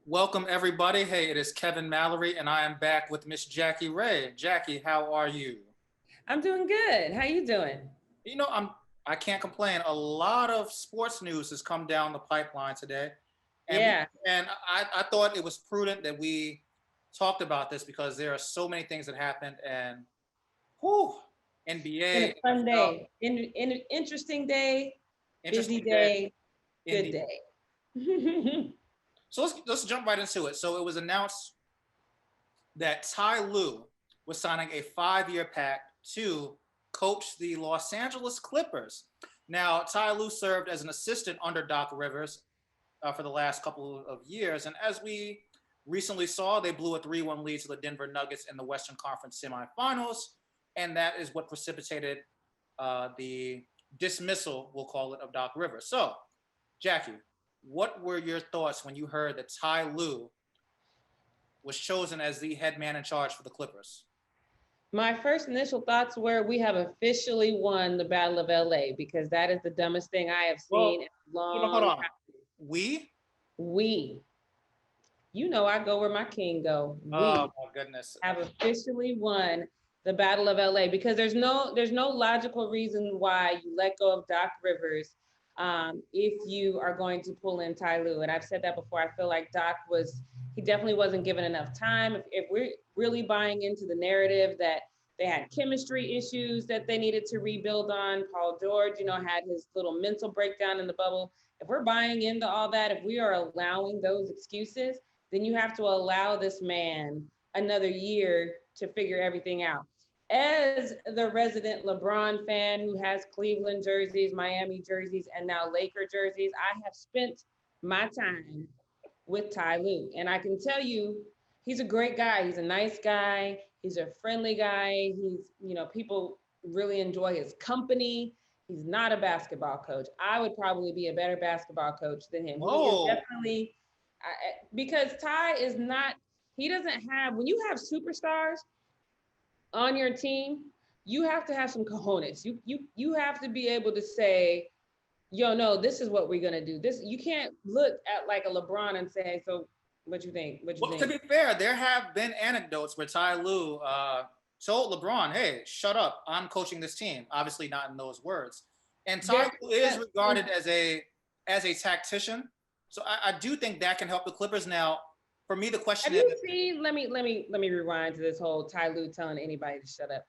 Welcome everybody. Hey, it is Kevin Mallory, and I am back with Miss Jackie Rae. Jackie, how are you? I'm doing good. How you doing? You know, I can't complain. A lot of sports news has come down the pipeline today, and we Yeah, and I thought it was prudent that we talked about this because there are so many things that happened, and whew, been NBA, a fun NFL, day. Interesting day, busy interesting day, day, good Indy. day. So let's jump right into it. So it was announced that Ty Lue was signing a 5-year pact to coach the Los Angeles Clippers. Now, Ty Lue served as an assistant under Doc Rivers for the last couple of years, and as we recently saw, they blew a 3-1 lead to the Denver Nuggets in the Western Conference semifinals, and that is what precipitated the dismissal, we'll call it, of Doc Rivers. So, Jackie, what were your thoughts when you heard that Ty Lue was chosen as the head man in charge for the Clippers? My first initial thoughts were we have officially won the Battle of LA because that is the dumbest thing I have seen Well, in a hold long on. time. We? We, I go where my king go. Oh We my goodness. have officially won the Battle of LA because there's no logical reason why you let go of Doc Rivers if you are going to pull in Ty Lue. And I've said that before. I feel like Doc was he definitely wasn't given enough time. If we're really buying into the narrative that they had chemistry issues that they needed to rebuild on, Paul George, had his little mental breakdown in the bubble. If we're buying into all that, if we are allowing those excuses, then you have to allow this man another year to figure everything out. As the resident LeBron fan who has Cleveland jerseys, Miami jerseys, and now Laker jerseys, I have spent my time with Ty Lue. And I can tell you, he's a great guy. He's a nice guy. He's a friendly guy. People really enjoy his company. He's not a basketball coach. I would probably be a better basketball coach than him. He is Whoa. definitely, because Ty is not, he doesn't have, when you have superstars on your team, you have to have some cojones. You have to be able to say, yo, no, this is what we're gonna do. This you can't look at like a LeBron and say, so what you think? What you Well, to think? be fair, there have been anecdotes where Ty Lue told LeBron, "Hey, shut up! I'm coaching this team." Obviously, not in those words. And Ty There, Lue is that, regarded as a tactician, so I do think that can help the Clippers. Now, for me, the question have is, you seen? Let me rewind to this whole Ty Lue telling anybody to shut up.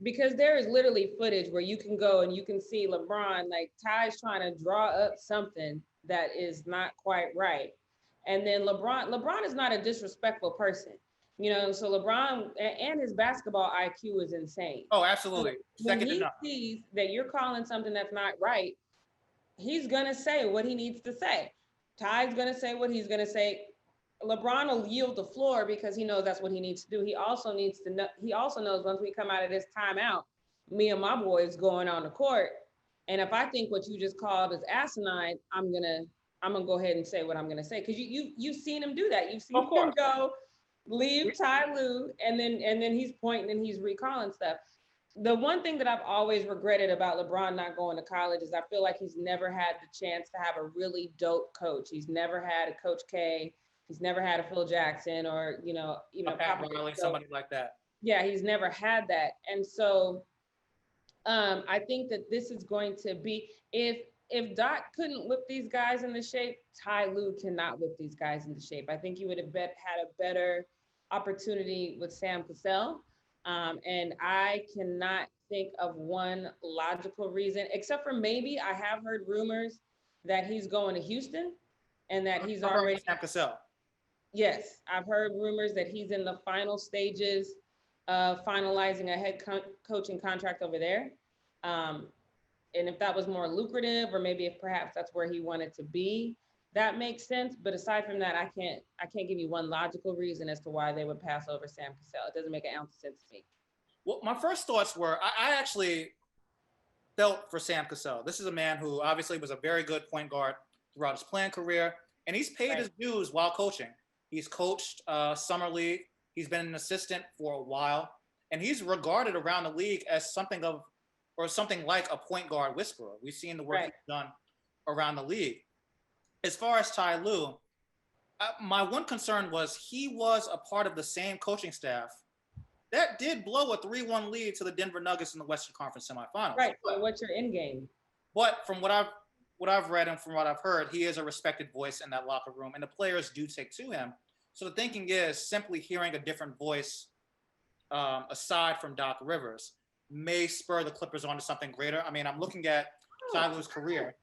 Because there is literally footage where you can go and you can see LeBron, like Ty's trying to draw up something that is not quite right. And then LeBron is not a disrespectful person, so LeBron and his basketball IQ is insane. oh, So absolutely, when second to he none. sees that you're calling something that's not right, he's gonna say what he needs to say. Ty's gonna say what he's gonna say. LeBron will yield the floor because he knows that's what he needs to do. He also needs to know. He also knows once we come out of this timeout, me and my boys going on the court. And if I think what you just called is asinine, I'm gonna go ahead and say what I'm gonna say because you've seen him do that. You've Of seen him course. go leave Ty Lue and then he's pointing and he's recalling stuff. The one thing that I've always regretted about LeBron not going to college is I feel like he's never had the chance to have a really dope coach. He's never had a Coach K. He's never had a Phil Jackson or even A a Pat Popovich. Riley, So somebody like that. yeah, he's never had that, and so I think that this is going to be if Doc couldn't whip these guys into shape, Ty Lue cannot whip these guys into shape. I think he would have had a better opportunity with Sam Cassell. And I cannot think of one logical reason, except for maybe I have heard rumors that he's going to Houston and that he's I've heard already, Sam Cassell. yes, I've heard rumors that he's in the final stages of finalizing a coaching contract over there. Um, and if that was more lucrative, or maybe if perhaps that's where he wanted to be, that makes sense. But aside from that, I can't give you one logical reason as to why they would pass over Sam Cassell. It doesn't make an ounce of sense to me. Well, my first thoughts were I actually felt for Sam Cassell. This is a man who obviously was a very good point guard throughout his playing career, and he's paid Right. his dues while coaching. He's coached summer league. He's been an assistant for a while, and he's regarded around the league as something of, or something like a point guard whisperer. We've seen the work Right. he's done around the league. As far as Ty Lue, My one concern was he was a part of the same coaching staff that did blow a 3-1 lead to the Denver Nuggets in the Western Conference semifinals. Right. So what's your end game? But from what I've read and from what I've heard, he is a respected voice in that locker room, and the players do take to him. So the thinking is simply hearing a different voice aside from Doc Rivers may spur the Clippers onto something greater. I mean, I'm looking at Ty Lue's career.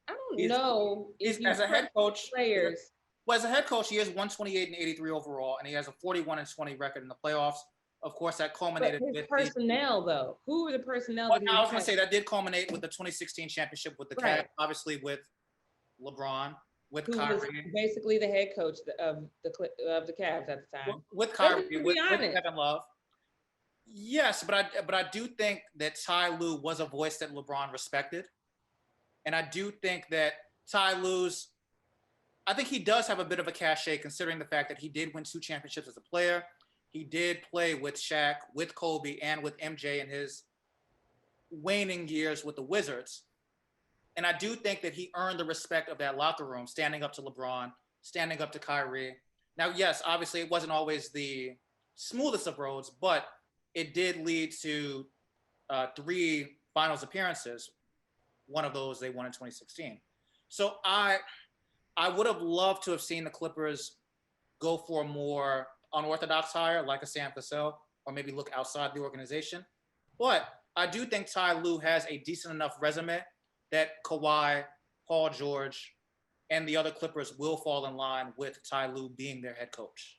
I don't know if As a head coach, players. Well, as a head coach, he is 128 and 83 overall, and he has a 41 and 20 record in the playoffs. Of course, that culminated But his with personnel, though. Who were the personnel? Well, I was going to say that did culminate with the 2016 championship with the Cavs, Right. obviously with LeBron, with Who was Kyrie, basically the head coach of the Cavs at the time. with Let's Kyrie, be with honest. Kevin Love. Yes, but I do think that Ty Lue was a voice that LeBron respected, and I do think that I think he does have a bit of a cachet considering the fact that he did win 2 championships as a player. He did play with Shaq, with Kobe, and with MJ in his waning years with the Wizards. And I do think that he earned the respect of that locker room, standing up to LeBron, standing up to Kyrie. Now, yes, obviously it wasn't always the smoothest of roads, but it did lead to 3 finals appearances. One of those they won in 2016. So I would have loved to have seen the Clippers go for a more unorthodox hire, like a Sam Cassell, or maybe look outside the organization. But I do think Ty Lue has a decent enough resume that Kawhi, Paul George, and the other Clippers will fall in line with Ty Lue being their head coach.